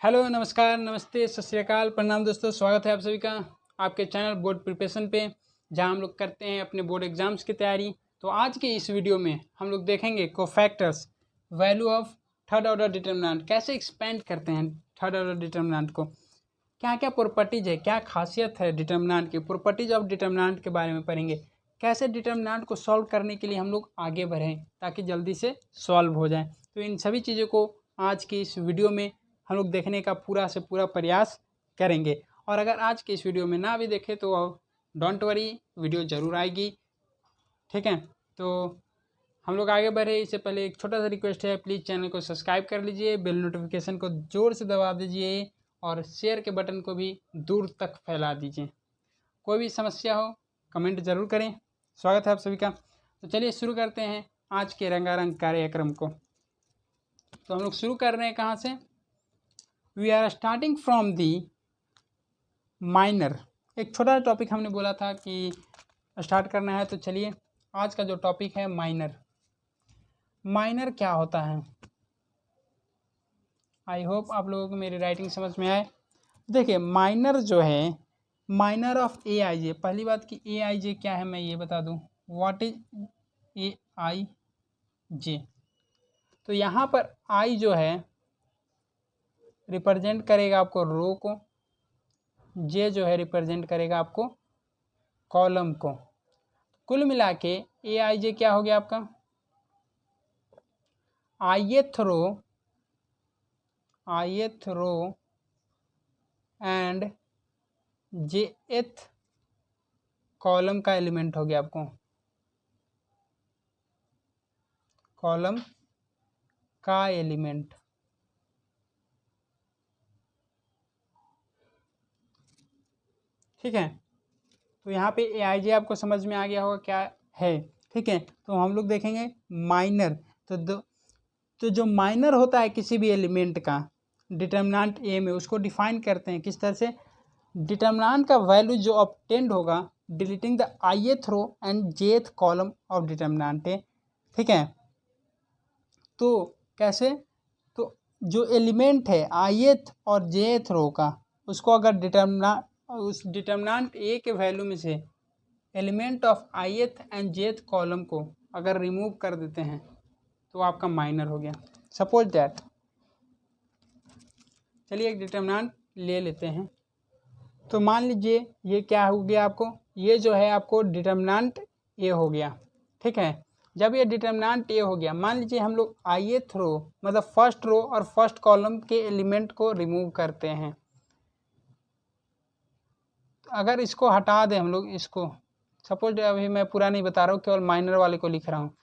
Hello, नमस्कार, नमस्ते, सत श्री अकाल, प्रणाम दोस्तों। स्वागत है आप सभी का आपके चैनल बोर्ड प्रिपरेशन पे, जहां हम लोग करते हैं अपने बोर्ड एग्जाम्स की तैयारी। तो आज के इस वीडियो में हम लोग देखेंगे cofactors, value of third order determinant, कैसे एक्सपेंड करते हैं थर्ड ऑर्डर डिटर्मिनेंट को, क्या क्या प्रॉपर्टीज है, क्या खासियत है डिटर्मिनेंट की, प्रॉपर्टीज ऑफ डिटर्मिनेंट के बारे में पढ़ेंगे, कैसे डिटर्मिनेंट को सॉल्व करने के लिए हम लोग आगे बढ़ें ताकि जल्दी से सॉल्व हो जाए। तो इन सभी चीज़ों को आज की इस वीडियो में हम लोग देखने का पूरा से पूरा प्रयास करेंगे। और अगर आज के इस वीडियो में ना भी देखें तो डोंट वरी, वीडियो ज़रूर आएगी, ठीक है। तो हम लोग आगे बढ़े इससे पहले एक छोटा सा रिक्वेस्ट है, प्लीज़ चैनल को सब्सक्राइब कर लीजिए, बेल नोटिफिकेशन को ज़ोर से दबा दीजिए और शेयर के बटन को भी दूर तक फैला दीजिए। कोई भी समस्या हो कमेंट ज़रूर करें। स्वागत है आप सभी का। तो चलिए शुरू करते हैं आज के रंगारंग कार्यक्रम को। तो हम लोग शुरू कर रहे हैं कहाँ से? We are starting from the minor. एक छोटा टॉपिक हमने बोला था कि स्टार्ट करना है, तो चलिए आज का जो टॉपिक है माइनर। माइनर क्या होता है? आई होप आप लोगों को मेरी राइटिंग समझ में आए। देखिए माइनर जो है, माइनर ऑफ ए आई जे। पहली बात कि ए आई जे क्या है मैं ये बता दूं, व्हाट इज ए आई जे। तो यहाँ पर आई जो है रिप्रेजेंट करेगा आपको रो को, जे जो है रिप्रेजेंट करेगा आपको कॉलम को। कुल मिला के ए आई जे क्या हो गया आपका? ith row and jth column का एलिमेंट हो गया आपको, कॉलम का एलिमेंट। ठीक है, तो यहाँ पे ए आई जे आपको समझ में आ गया होगा क्या है, ठीक है। तो हम लोग देखेंगे माइनर। तो जो माइनर होता है किसी भी एलिमेंट का डिटर्मिनेंट ए में, उसको डिफाइन करते हैं किस तरह से? डिटर्मिनेंट का वैल्यू जो ऑब्टेंड होगा deleting the ith row and jth column of determinant A, ठीक है। तो कैसे? तो जो एलिमेंट है ith और jth रो का, उसको अगर उस डिटर्मिनेंट ए के वैल्यू में से element of ith and jth column को अगर रिमूव कर देते हैं तो आपका माइनर हो गया। सपोज दैट, चलिए एक डिटर्मिनेंट ले लेते हैं। तो मान लीजिए ये क्या हो गया आपको, ये जो है आपको डिटर्मिनेंट ए हो गया, ठीक है। जब ये डिटर्मिनेंट ए हो गया, मान लीजिए हम लोग ith रो मतलब फर्स्ट रो और फर्स्ट कॉलम के एलिमेंट को रिमूव करते हैं। अगर इसको हटा दें हम लोग, इसको सपोज अभी मैं पूरा नहीं बता रहा हूँ, केवल माइनर वाले को लिख रहा हूँ।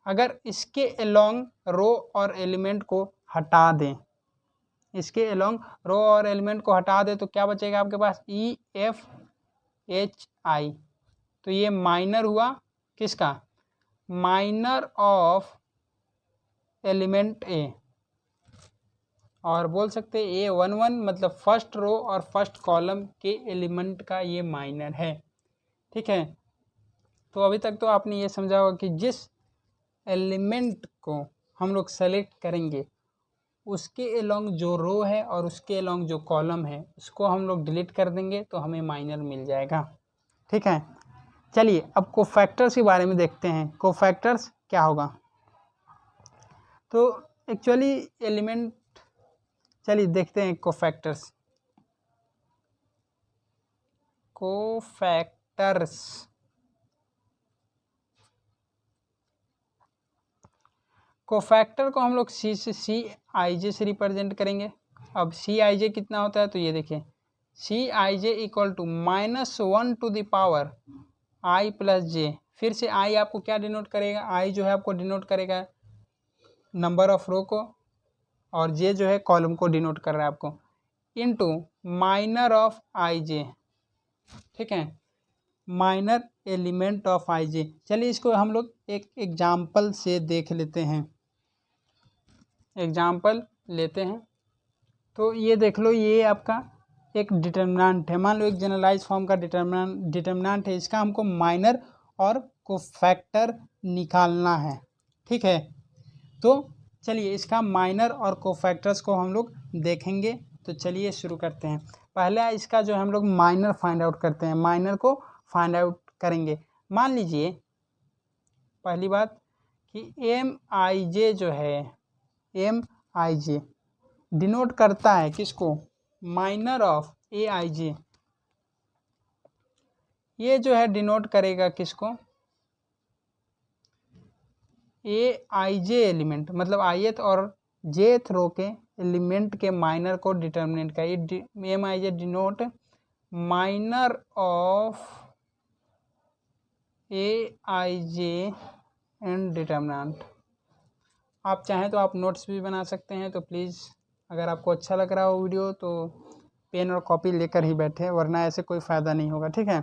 अगर इसके अलोंग रो और एलिमेंट को हटा दें, इसके अलोंग रो और एलिमेंट को हटा दे तो क्या बचेगा आपके पास? E F H I. तो ये माइनर हुआ किसका? माइनर ऑफ एलिमेंट ए। और बोल सकते A11 मतलब फर्स्ट रो और फर्स्ट कॉलम के एलिमेंट का ये माइनर है, ठीक है। तो अभी तक तो आपने ये समझा होगा कि जिस एलिमेंट को हम लोग सेलेक्ट करेंगे उसके अलोंग जो रो है और उसके अलोंग जो कॉलम है उसको हम लोग डिलीट कर देंगे तो हमें माइनर मिल जाएगा, ठीक है। चलिए अब कोफैक्टर्स के बारे में देखते हैं। कोफैक्टर्स क्या होगा? तो एक्चुअली एलिमेंट, चलिए देखते हैं कोफैक्टर्स। कोफैक्टर को हम लोग सी आई जे से रिप्रेजेंट करेंगे। अब सी आई जे कितना होता है? तो ये देखिए C I J equal to -1 to the power I plus J. फिर से आई आपको क्या डिनोट करेगा? आई जो है आपको डिनोट करेगा नंबर ऑफ रो को, और जे जो है कॉलम को डिनोट कर रहा है आपको, इनटू माइनर ऑफ आई जे, ठीक है, माइनर एलिमेंट ऑफ आई जे। चलिए इसको हम लोग एक एग्जाम्पल से देख लेते हैं। एग्जाम्पल लेते हैं तो ये देख लो, ये आपका एक डिटर्मिनेंट है। मान लो एक जनरलाइज फॉर्म का डिटर्मिनेंट है, इसका हमको माइनर और कोफैक्टर निकालना है, ठीक है। तो चलिए इसका माइनर और कोफैक्टर्स को हम लोग देखेंगे। तो चलिए शुरू करते हैं। पहले इसका जो हम लोग माइनर फाइंड आउट करते हैं, माइनर को फाइंड आउट करेंगे। मान लीजिए पहली बात कि एम आई जे जो है, एम आई जे डिनोट करता है किसको, माइनर ऑफ ए आई जे। ये जो है डिनोट करेगा किसको, ए आई जे एलिमेंट, मतलब आईएथ और जेथ रो के एलिमेंट के माइनर को डिटर्मिनेंट का। ये M I J denote minor of A I J and determinant. आप चाहें तो आप नोट्स भी बना सकते हैं, तो प्लीज़ अगर आपको अच्छा लग रहा हो वीडियो तो पेन और कॉपी लेकर ही बैठे, वरना ऐसे कोई फ़ायदा नहीं होगा, ठीक है।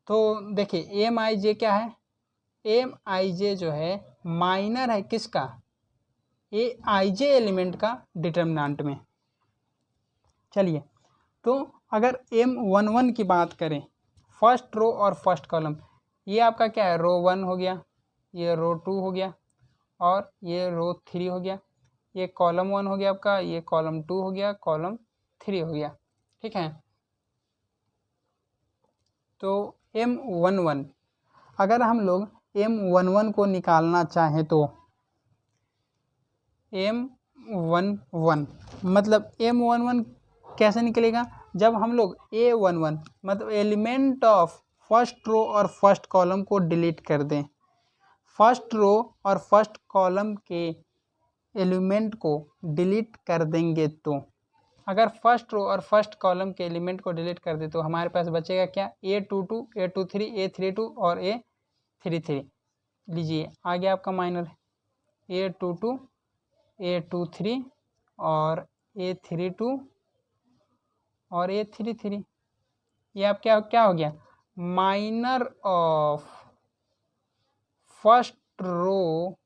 तो देखिए एम आई जे क्या है, एम आई जे जो है माइनर है किसका, ए आई जे एलिमेंट का डिटर्मिनेंट में। चलिए तो अगर M11 की बात करें, फर्स्ट रो और फर्स्ट कॉलम, ये आपका क्या है, रो 1 हो गया, ये रो 2 हो गया, और ये रो 3 हो गया। ये कॉलम 1 हो गया आपका, ये कॉलम 2 हो गया, कॉलम 3 हो गया, ठीक है। तो M11 अगर हम लोग M11 को निकालना चाहें तो M11 मतलब M11 कैसे निकलेगा, जब हम लोग A11 मतलब एलिमेंट ऑफ फर्स्ट रो और फर्स्ट कॉलम को डिलीट कर दें। फर्स्ट रो और फर्स्ट कॉलम के एलिमेंट को डिलीट कर देंगे, तो अगर फर्स्ट रो और फर्स्ट कॉलम के एलिमेंट को डिलीट कर दे तो हमारे पास बचेगा क्या, A22, A23, A32 और A33। लीजिए आ गया आपका माइनर, A22, A23 और A32 और A33। ये आप क्या हो गया, minor of first row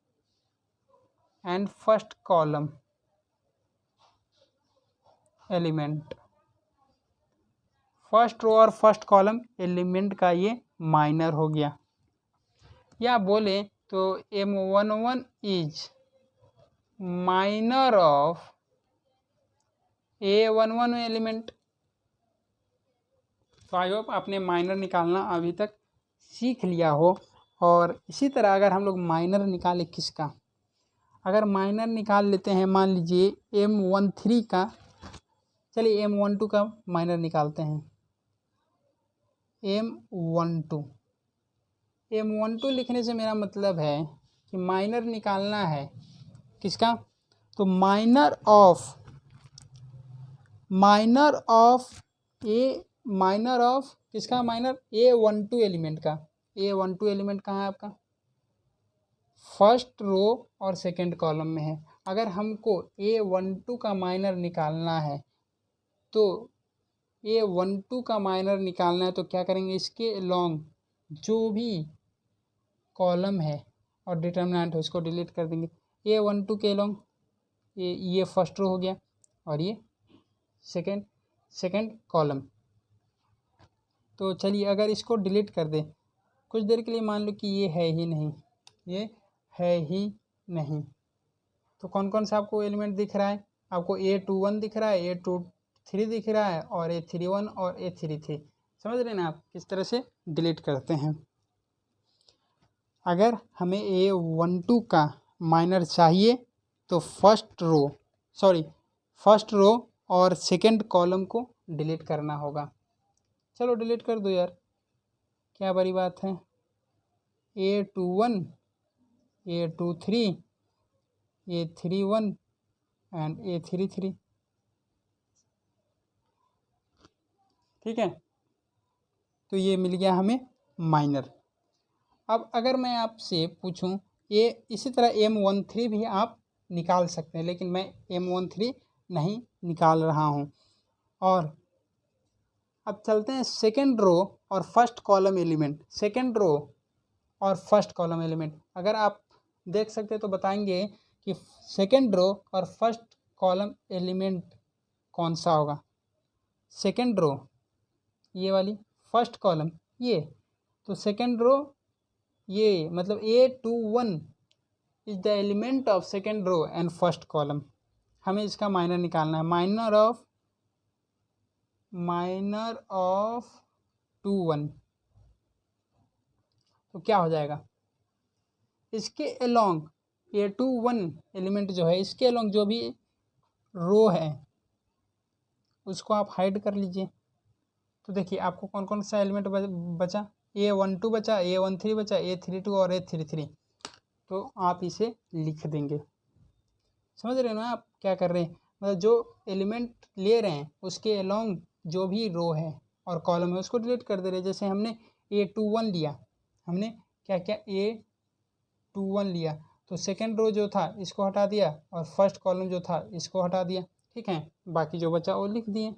and first column element. First row और फर्स्ट कॉलम एलिमेंट का ये माइनर हो गया। या बोले तो M11 is minor of A11 element. तो आई होप आपने माइनर निकालना अभी तक सीख लिया हो। और इसी तरह अगर हम लोग माइनर निकाले किसका, अगर माइनर निकाल लेते हैं, मान लीजिए M13 का, चलिए M12 का माइनर निकालते हैं। M12 लिखने से मेरा मतलब है कि माइनर निकालना है किसका, तो माइनर ऑफ किसका, माइनर A12 एलिमेंट का। A12 एलिमेंट कहाँ है आपका, फर्स्ट रो और सेकंड कॉलम में है। अगर हमको A12 का माइनर निकालना है तो A12 का माइनर निकालना है तो क्या करेंगे, इसके लॉन्ग जो भी कॉलम है और डिटर्मिनेंट है उसको डिलीट कर देंगे। A12 के लॉन्ग ये फर्स्ट रो हो गया और ये सेकंड कॉलम। तो चलिए अगर इसको डिलीट कर दें कुछ देर के लिए, मान लो कि ये है ही नहीं, ये है ही नहीं, तो कौन कौन सा आपको एलिमेंट दिख रहा है, आपको A21 दिख रहा है, A23 दिख रहा है और A31 और A33। समझ रहे ना आप किस तरह से डिलीट करते हैं। अगर हमें A12 का माइनर चाहिए तो फर्स्ट रो और सेकंड कॉलम को डिलीट करना होगा। चलो डिलीट कर दो यार, क्या बड़ी बात है। A21, A23, A31 and A33, ठीक है। तो ये मिल गया हमें माइनर। अब अगर मैं आपसे पूछूं, ये इसी तरह M13 भी आप निकाल सकते हैं, लेकिन मैं M13 नहीं निकाल रहा हूं। और अब चलते हैं सेकंड रो और first column element. Second row और फर्स्ट कॉलम एलिमेंट अगर आप देख सकते तो बताएंगे कि सेकंड रो और फर्स्ट कॉलम एलिमेंट कौन सा होगा। सेकंड रो ये वाली, फर्स्ट कॉलम ये, तो सेकंड रो ये मतलब A21 is the element of second row and first column. हमें इसका माइनर निकालना है। माइनर ऑफ 2 1, तो क्या हो जाएगा, इसके अलोंग ये 2 1 एलिमेंट जो है इसके अलोंग जो भी रो है उसको आप हाइड कर लीजिए। तो देखिए आपको कौन कौन सा एलिमेंट बचा, A12 बचा, A13 बचा, A32 और A33। तो आप इसे लिख देंगे। समझ रहे हो ना आप क्या कर रहे हैं, मतलब जो एलिमेंट ले रहे हैं उसके अलोंग जो भी रो है और कॉलम है उसको डिलीट कर दे रहे हैं। जैसे हमने A21 लिया, हमने क्या क्या A21 लिया, तो सेकेंड रो जो था इसको हटा दिया और फर्स्ट कॉलम जो था इसको हटा दिया। ठीक है, बाकी जो बचा वो लिख दिए।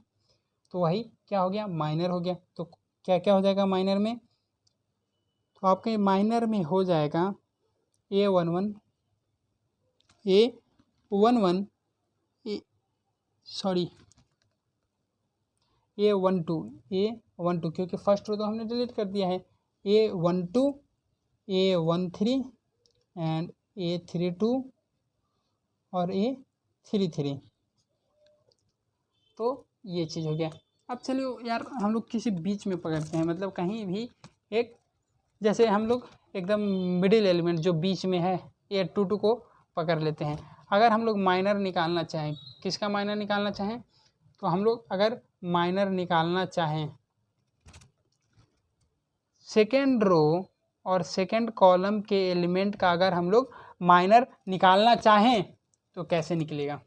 तो वही क्या हो गया, माइनर हो गया। तो क्या क्या हो जाएगा माइनर में, तो आपके माइनर में हो जाएगा A11 A12 A12 क्योंकि फर्स्ट रो तो हमने डिलीट कर दिया है। A12 A13 एंड A32 और A33। तो ये चीज़ हो गया। अब चलिए यार हम लोग किसी बीच में पकड़ते हैं, मतलब कहीं भी एक, जैसे हम लोग एकदम मिडिल एलिमेंट जो बीच में है A22 को पकड़ लेते हैं। अगर हम लोग माइनर निकालना चाहें, किसका माइनर निकालना चाहें, तो हम लोग अगर माइनर निकालना चाहें सेकेंड रो और सेकेंड कॉलम के एलिमेंट का, अगर हम लोग माइनर निकालना चाहें तो कैसे निकलेगा,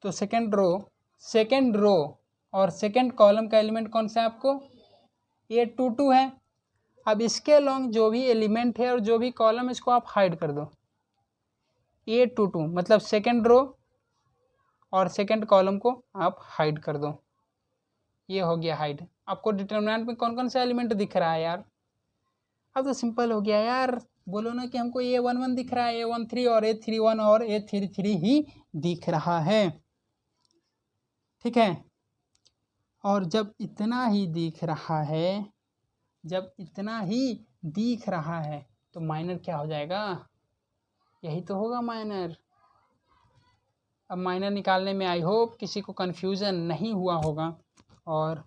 तो सेकेंड रो और सेकेंड कॉलम का एलिमेंट कौन सा है आपको, A22 है। अब इसके अलोंग जो भी एलिमेंट है और जो भी कॉलम इसको आप हाइड कर दो। A22 मतलब सेकेंड रो और सेकेंड कॉलम को आप हाइड कर दो, ये हो गया हाइड। आपको डिटरमिनेंट में कौन कौन सा एलिमेंट दिख रहा है यार, अब तो सिंपल हो गया यार, बोलो ना कि हमको A11 दिख रहा है, A13 और A31 और A33 ही दिख रहा है। ठीक है, और जब इतना ही दिख रहा है तो माइनर क्या हो जाएगा, यही तो होगा माइनर। अब माइनर निकालने में आई होप किसी को कन्फ्यूज़न नहीं हुआ होगा, और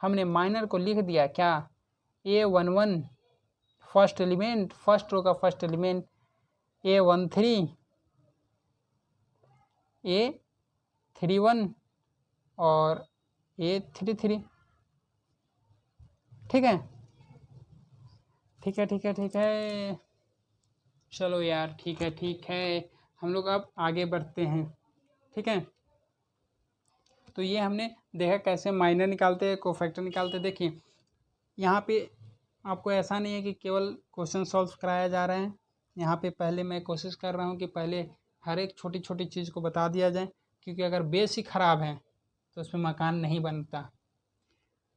हमने माइनर को लिख दिया क्या, A11 फर्स्ट एलिमेंट, फर्स्ट रो का फर्स्ट एलिमेंट, A13 A31 और A33। ठीक है, चलो यार ठीक है, हम लोग अब आगे बढ़ते हैं। ठीक है, तो ये हमने देखा कैसे माइनर निकालते हैं, कोफैक्टर निकालते हैं। देखिए यहाँ पे आपको ऐसा नहीं है कि केवल क्वेश्चन सॉल्व कराया जा रहा है, यहाँ पे पहले मैं कोशिश कर रहा हूँ कि पहले हर एक छोटी छोटी चीज़ को बता दिया जाए, क्योंकि अगर बेस ही ख़राब है तो उसमें मकान नहीं बनता।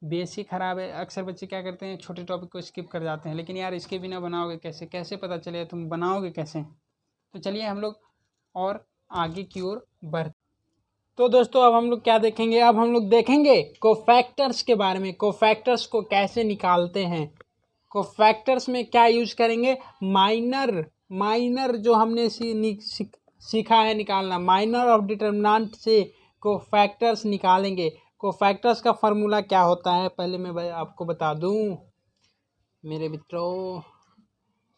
बेस ही ख़राब है, अक्सर बच्चे क्या करते हैं, छोटे टॉपिक को स्किप कर जाते हैं, लेकिन यार इसके बिना बनाओगे कैसे पता चलेगा तुम बनाओगे कैसे। तो चलिए हम लोग और आगे की ओर बढ़। तो दोस्तों अब हम लोग क्या देखेंगे, अब हम लोग देखेंगे कोफैक्टर्स के बारे में, कोफैक्टर्स को कैसे निकालते हैं। कोफैक्टर्स में क्या यूज करेंगे, माइनर जो हमने सीखा है निकालना, माइनर ऑफ डिटरमिनेंट से कोफैक्टर्स निकालेंगे। कोफैक्टर्स का फार्मूला क्या होता है पहले मैं आपको बता दूं मेरे मित्रों,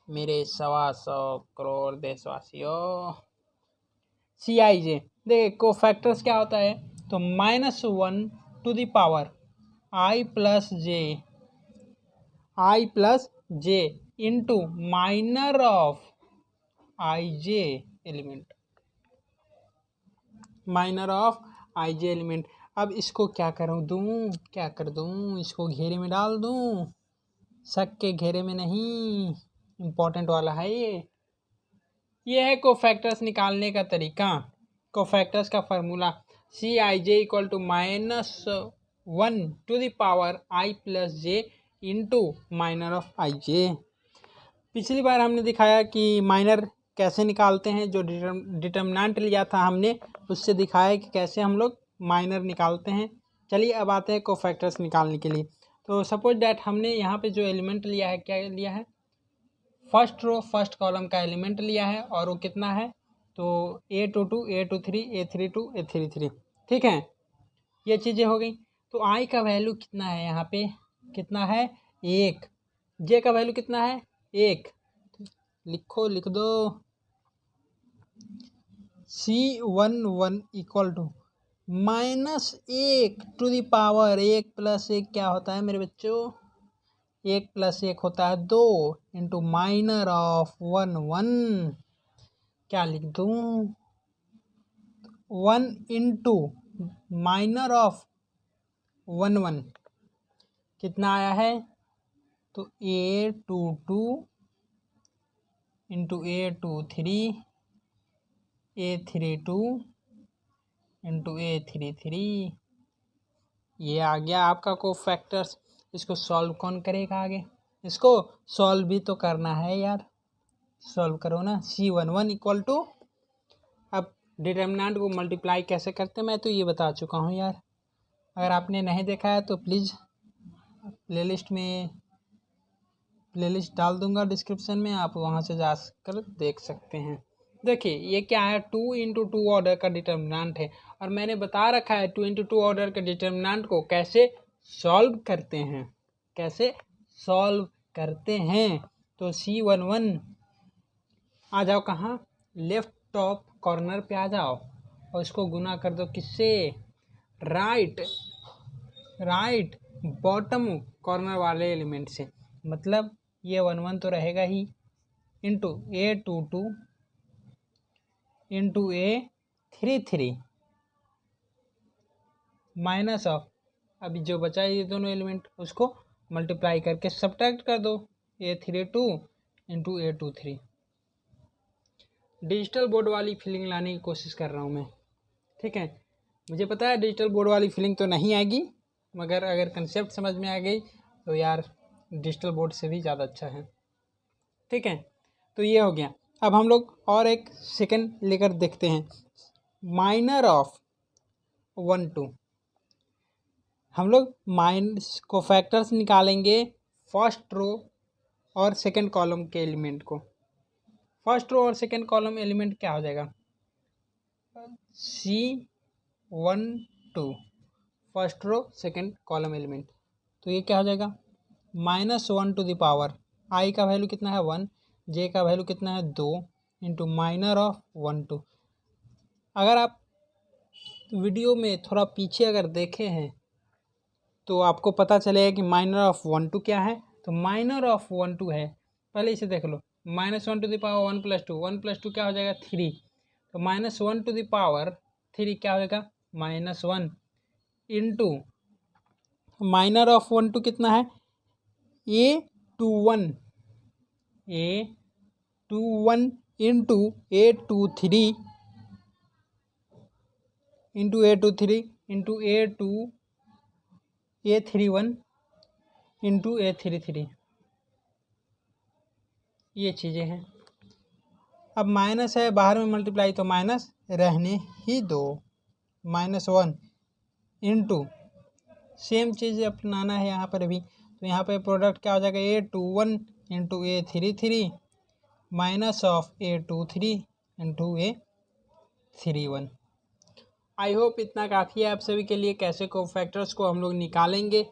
मेरे 125 करोड़ देशवासियों। CIJ देखिए कोफैक्टर्स क्या होता है, तो -1 to the power I plus J into minor of IJ element, minor of IJ element. अब इसको क्या कर दूं, इसको घेरे में डाल दूं, शक के घेरे में नहीं, इम्पोर्टेंट वाला है ये है कोफैक्टर्स निकालने का तरीका। कोफैक्टर्स का formula CIJ equal to -1 to the power I plus J into minor of IJ। पिछली बार हमने दिखाया कि माइनर कैसे निकालते हैं, जो डिटरमिनेंट लिया था हमने उससे दिखाया कि कैसे हम लोग माइनर निकालते हैं। चलिए अब आते हैं कोफैक्टर्स निकालने के लिए। तो सपोज डैट हमने यहाँ पे जो एलिमेंट लिया है, क्या लिया है, फर्स्ट रो फर्स्ट कॉलम का एलिमेंट लिया है और वो कितना है, तो A22 A23 A32 A33, ठीक है। ये चीज़ें हो गई। तो आई का वैल्यू कितना है यहाँ पे, कितना है 1। जे का वैल्यू कितना है 1, लिख दो C11 equal to -1 to the power 1 + 1 क्या होता है मेरे बच्चों, 1 + 1 होता है 2 इंटू माइनर ऑफ 1 क्या लिख दूँ 1 इंटू माइनर ऑफ 1 कितना आया है, तो A22 into A23 A32 into A33, ये आ गया आपका कोफैक्टर्स। इसको सॉल्व कौन करेगा आगे, इसको सॉल्व भी तो करना है यार, सॉल्व करो ना। C11 इक्वल टू, अब डिटर्मिनेंट को मल्टीप्लाई कैसे करते हैं मैं तो ये बता चुका हूँ यार, अगर आपने नहीं देखा है तो प्लीज़ प्लेलिस्ट डाल दूंगा डिस्क्रिप्शन में, आप वहाँ से जाकर देख सकते हैं। देखिए ये क्या है, 2 इंटू 2 ऑर्डर का डिटर्मिनेंट है और मैंने बता रखा है 2 इंटू 2 ऑर्डर के डिटर्मिनेंट को कैसे सॉल्व करते हैं, कैसे सॉल्व करते हैं। तो C11 आ जाओ कहाँ, लेफ्ट टॉप कॉर्नर पे आ जाओ और इसको गुना कर दो किससे, राइट बॉटम कॉर्नर वाले एलिमेंट से, मतलब ये 1 तो रहेगा ही, into A22 into A33 minus of, अभी जो बचा ये दोनों एलिमेंट उसको मल्टीप्लाई करके सब्ट्रैक्ट कर दो, A32 into A23। Digital board वाली फीलिंग लाने की कोशिश कर रहा हूँ मैं, ठीक है। मुझे पता है डिजिटल बोर्ड वाली फीलिंग तो नहीं आएगी, मगर अगर कंसेप्ट समझ में आ गई तो यार डिजिटल बोर्ड से भी ज़्यादा अच्छा है, ठीक है। तो ये हो गया। अब हम लोग और एक सेकंड लेकर देखते हैं, माइनर ऑफ 1 2, हम लोग कोफैक्टर्स निकालेंगे फर्स्ट रो और सेकंड कॉलम के एलिमेंट को। फर्स्ट रो और सेकंड कॉलम एलिमेंट क्या हो जाएगा, C12 first row second column element, तो ये क्या हो जाएगा -1 टू द पावर, आई का वैल्यू कितना है 1, जे का वैल्यू कितना है 2 इंटू माइनर ऑफ 1 2। अगर आप वीडियो में थोड़ा पीछे अगर देखे हैं तो आपको पता चलेगा कि माइनर ऑफ 1 2 क्या है, तो माइनर ऑफ 1 2 है, पहले इसे देख लो, -1 टू द पावर 1 + 2, 1 + 2 क्या हो जाएगा 3, तो -1 टू द पावर 3 क्या हो जाएगा -1 इंटू माइनर ऑफ 1 2 कितना है A21 into A23 into A23 into A31 into A33, ये चीज़ें हैं। अब माइनस है बाहर में मल्टीप्लाई तो माइनस रहने ही दो, -1 इंटू सेम चीज़ अपनाना है यहाँ पर भी, तो यहाँ पे प्रोडक्ट क्या हो जाएगा A21 into A33 minus of A23 into A31। I hope इतना काफ़ी है आप सभी के लिए, कैसे कोफैक्टर्स को हम लोग निकालेंगे।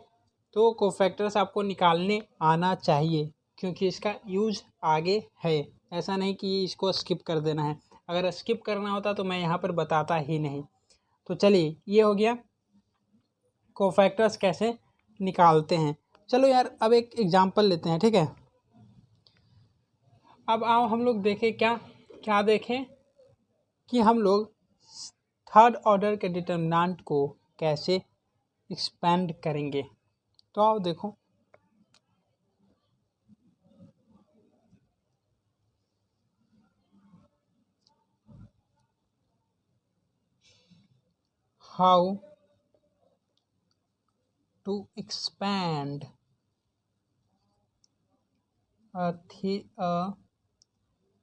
तो कोफैक्टर्स आपको निकालने आना चाहिए क्योंकि इसका यूज़ आगे है, ऐसा नहीं कि इसको स्किप कर देना है, अगर स्किप करना होता तो मैं यहाँ पर बताता ही नहीं। तो चलिए ये हो गया कोफैक्टर्स कैसे निकालते हैं। चलो यार अब एक एग्जांपल लेते हैं, ठीक है। अब आओ हम लोग देखें क्या देखें कि हम लोग थर्ड ऑर्डर के डिटर्मिनेंट को कैसे एक्सपेंड करेंगे। तो आओ देखो, how to expand a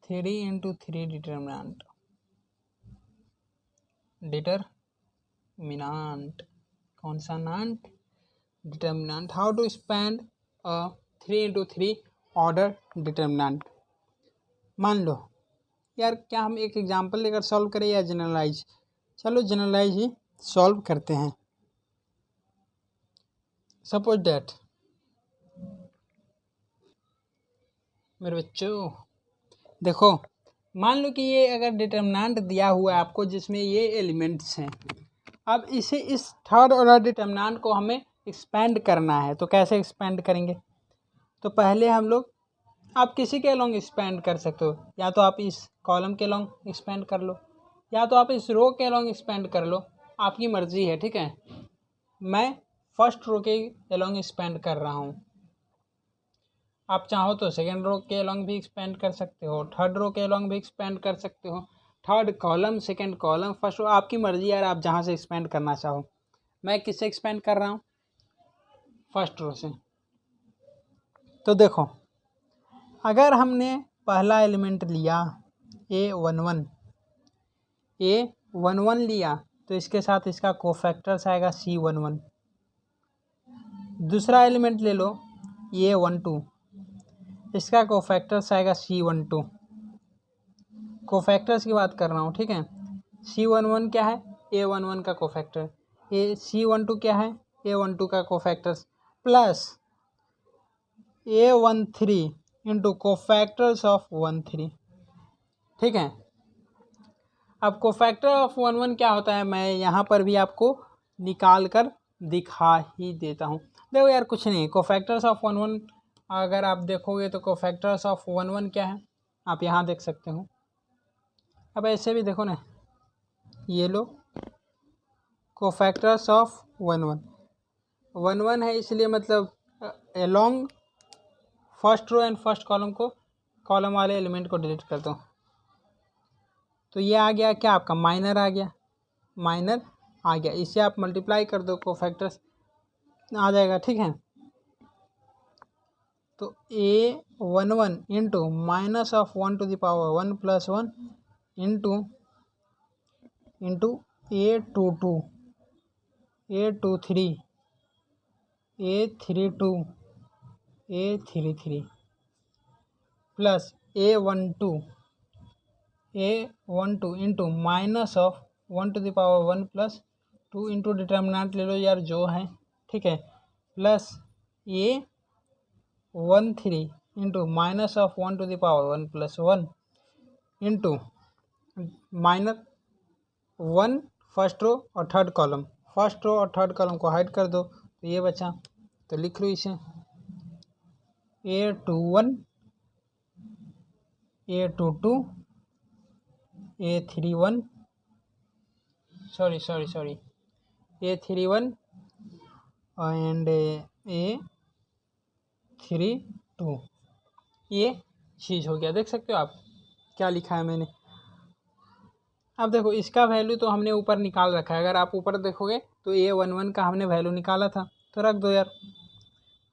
3 into 3 determinant कौन सा नांट, determinant. How to expand a 3 into 3 order determinant. मान लो यार, क्या हम एक एग्जांपल लेकर सॉल्व करें या जनरलाइज? चलो जनरलाइज ही सॉल्व करते हैं। सपोज दैट मेरे बच्चों देखो, मान लो कि ये अगर डिटर्मिनेंट दिया हुआ है आपको जिसमें ये एलिमेंट्स हैं, अब इसे इस थर्ड ऑर्डर डिटर्मिनेंट को हमें एक्सपेंड करना है। तो कैसे एक्सपेंड करेंगे? तो पहले हम लोग, आप किसी के अलोंग एक्सपेंड कर सकते हो, या तो आप इस कॉलम के अलोंग एक्सपेंड कर लो, या तो आप इस रो के अलोंग एक्सपेंड कर लो, आपकी मर्जी है। ठीक है, मैं फर्स्ट रो के अलोंग एक्सपेंड कर रहा हूँ। आप चाहो तो सेकेंड रो के अलोंग भी एक्सपेंड कर सकते हो, थर्ड रो के अलोंग भी एक्सपेंड कर सकते हो, third column, second column, first row, आपकी मर्जी यार, आप जहाँ से एक्सपेंड करना चाहो। मैं किससे एक्सपेंड कर रहा हूँ? फर्स्ट रो से। तो देखो, अगर हमने पहला एलिमेंट लिया A11 लिया, तो इसके साथ इसका कोफैक्टर्स आएगा C11। दूसरा एलिमेंट ले लो A12, इसका कोफैक्टर्स आएगा C12। कोफैक्टर्स की बात कर रहा हूँ, ठीक है। C11 क्या है? A11 का कोफैक्टर। C12 क्या है? A12 का cofactors plus A13 into cofactors of 13। ठीक है, अब कोफैक्टर ऑफ 11 क्या होता है, मैं यहाँ पर भी आपको निकाल कर दिखा ही देता हूँ। देखो यार, कुछ नहीं, कोफैक्टर्स ऑफ 11 अगर आप देखोगे तो कोफैक्टर्स ऑफ 11 क्या है, आप यहाँ देख सकते हो। अब ऐसे भी देखो ना, ये लो कोफैक्टर्स ऑफ 11 है, इसलिए मतलब along first row and first column को, कॉलम वाले एलिमेंट को डिलीट कर दो। तो ये आ गया क्या आपका? माइनर आ गया, माइनर आ गया। इसे आप मल्टीप्लाई कर दो, कोफैक्टर्स आ जाएगा। ठीक है, तो A11 into minus of 1 to the power 1 plus 1 into A22, A23, A32, A33 plus A12 into minus of 1 to the power 1 plus 2 into determinant ले लो यार जो है, ठीक है, plus A13 into minus of 1 to the power 1 plus 1 into minus 1 first row और third column, first row और third column को हाइड कर दो, तो ये बचा। तो लिख लो इसे A21, A22, A31, sorry A31 and A32। ये चीज़ हो गया, देख सकते हो आप क्या लिखा है मैंने। अब देखो, इसका वैल्यू तो हमने ऊपर निकाल रखा है, अगर आप ऊपर देखोगे तो A11 का हमने वैल्यू निकाला था, तो रख दो यार।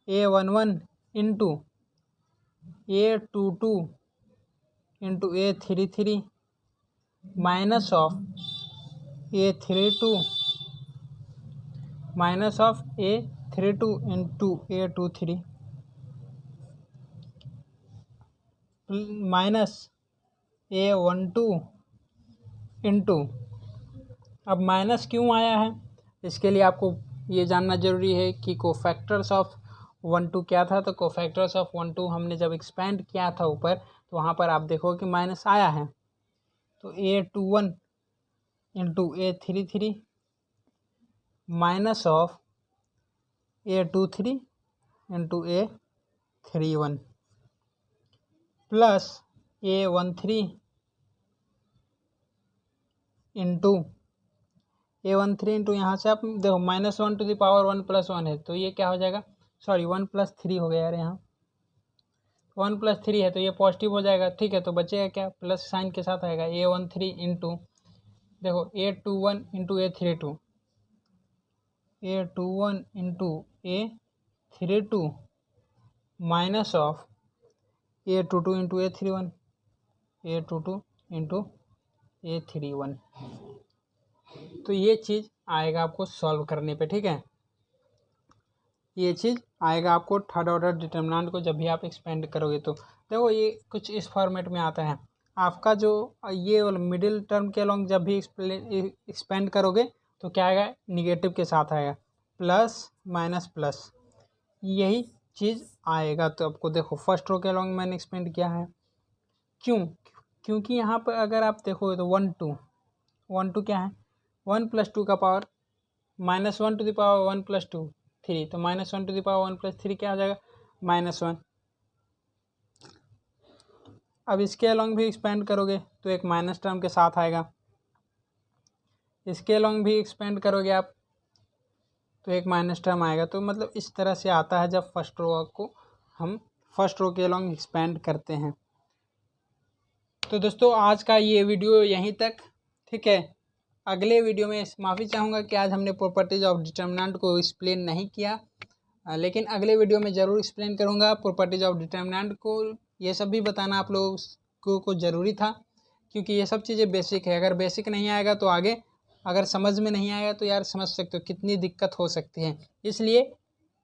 A11 into A22 into A33 minus of A32 minus of A32 into A23 minus A12 into, अब माइनस क्यों आया है, इसके लिए आपको ये जानना ज़रूरी है कि कोफैक्टर्स ऑफ 12 क्या था। तो कोफैक्टर्स ऑफ 12 हमने जब एक्सपेंड किया था ऊपर, तो वहाँ पर आप देखो कि माइनस आया है। तो A21 into A33 minus of A23 into A31 plus A13 into यहाँ से आप देखो minus 1 to the power 1 plus 1 है, तो ये क्या हो जाएगा, सॉरी 1 प्लस 3 हो गया यार, यहाँ 1 प्लस 3 है तो ये पॉजिटिव हो जाएगा। ठीक है, तो बचेगा क्या, प्लस साइन के साथ आएगा A13 इंटू, देखो A21 into A32, A21 into A32 minus of A22 into A31, A22 into A31। तो ये चीज़ आएगा आपको सॉल्व करने पे। ठीक है, ये चीज़ आएगा आपको थर्ड ऑर्डर डिटर्मिनेंट को जब भी आप एक्सपेंड करोगे। तो देखो ये कुछ इस फॉर्मेट में आता है। आपका जो ये वाला मिडिल टर्म के अलॉन्ग जब भी एक्सपेंड करोगे तो क्या आएगा, निगेटिव के साथ आएगा, प्लस माइनस प्लस, यही चीज़ आएगा। तो आपको देखो फर्स्ट रो के अलॉन्ग मैंने एक्सपेंड किया है, क्योंकि यहाँ पर अगर आप देखोगे तो 1 2 क्या है, 1+2 का पावर -1 टू द पावर 1+2 3, तो -1 टू द पावर 1+3 क्या आ जाएगा, -1। अब इसके अलॉन्ग भी एक्सपेंड करोगे तो एक माइनस टर्म के साथ आएगा, इसके अलॉन्ग भी एक्सपेंड करोगे आप तो एक माइनस टर्म आएगा। तो मतलब इस तरह से आता है जब फर्स्ट रो को हम फर्स्ट रो के अलॉन्ग एक्सपेंड करते हैं। तो दोस्तों आज का ये वीडियो यहीं तक, ठीक है। अगले वीडियो में माफ़ी चाहूँगा कि आज हमने प्रॉपर्टीज ऑफ डिटर्मिनेंट को एक्सप्लेन नहीं किया, लेकिन अगले वीडियो में ज़रूर एक्सप्लेन करूँगा प्रॉपर्टीज ऑफ डिटर्मिनेंट को। ये सब भी बताना आप लोगों को ज़रूरी था, क्योंकि ये सब चीज़ें बेसिक है। अगर बेसिक नहीं आएगा तो आगे अगर समझ में नहीं आएगा तो यार समझ सकते हो कितनी दिक्कत हो सकती है। इसलिए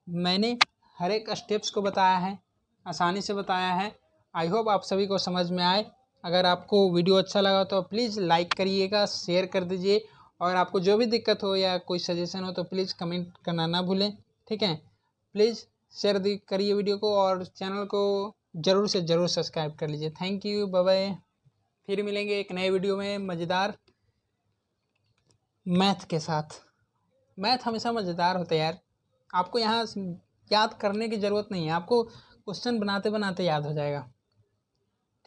मैंने हर एक स्टेप्स को बताया है, आसानी से बताया है। आई होप आप सभी को समझ में आए। अगर आपको वीडियो अच्छा लगा तो प्लीज़ लाइक करिएगा, शेयर कर दीजिए, और आपको जो भी दिक्कत हो या कोई सजेशन हो तो प्लीज़ कमेंट करना ना भूलें, ठीक है। प्लीज़ शेयर करिए वीडियो को, और चैनल को ज़रूर से ज़रूर सब्सक्राइब कर लीजिए। Thank you, bye bye. फिर मिलेंगे एक नए वीडियो में मज़ेदार मैथ के साथ। मैथ हमेशा मज़ेदार होता है यार, आपको यहाँ याद करने की ज़रूरत नहीं है, आपको क्वेश्चन बनाते बनाते याद हो जाएगा,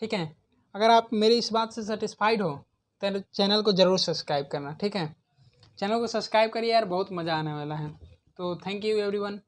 ठीक है। अगर आप मेरी इस बात से सेटिस्फाइड हो तो चैनल को ज़रूर सब्सक्राइब करना, ठीक है। चैनल को सब्सक्राइब करिए यार, बहुत मज़ा आने वाला है। तो थैंक यू एवरीवन।